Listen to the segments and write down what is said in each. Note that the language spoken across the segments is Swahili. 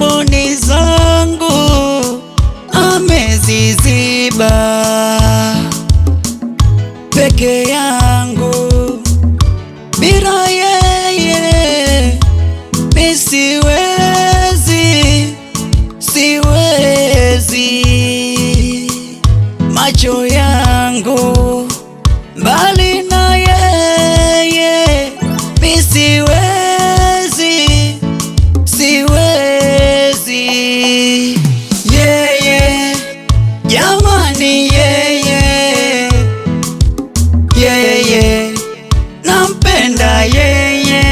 mboni zangu ameziziba. Peke yangu bila yeye mi siwezi. Macho yangu mbali na yeye mi siwezi. Yeye jamani, yeye nampenda yeye,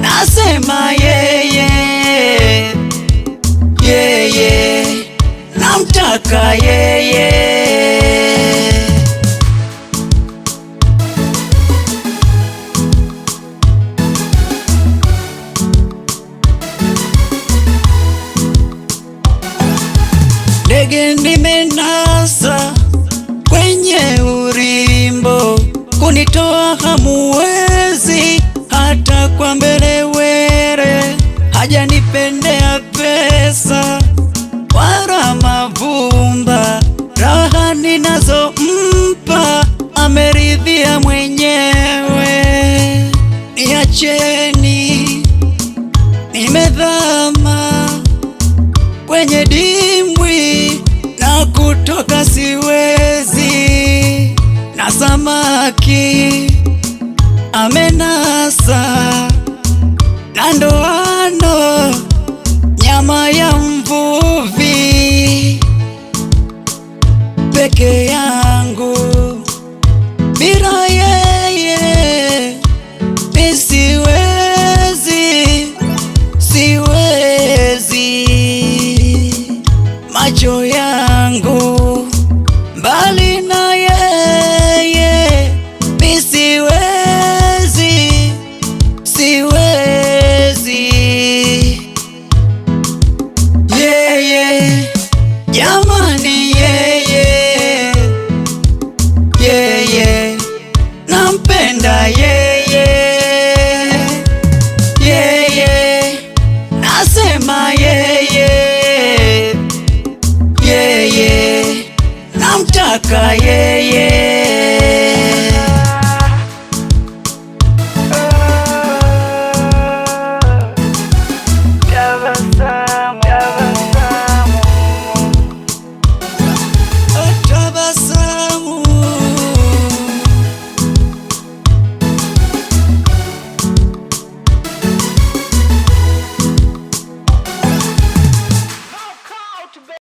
nasema yeye, namtaka yeye. Ndege nimenasa kwenye urimbo, kunitoa hamuwezi hata kwa mbelewere. Hajanipendea pesa wala mavumba, raha ninazompa ameridhia mwenyewe. Niacheni, nimedhama kwenye dimbwi na kutoka siwezi, na samaki amenasa na ndoano nyama ya mvuvi. Peke yangu bila yeye mi siwezi. Macho yangu mbali na yeye mi siwezi. Yeye jamani, yeye nampenda yeye, nasema yeye, namtaka yeye.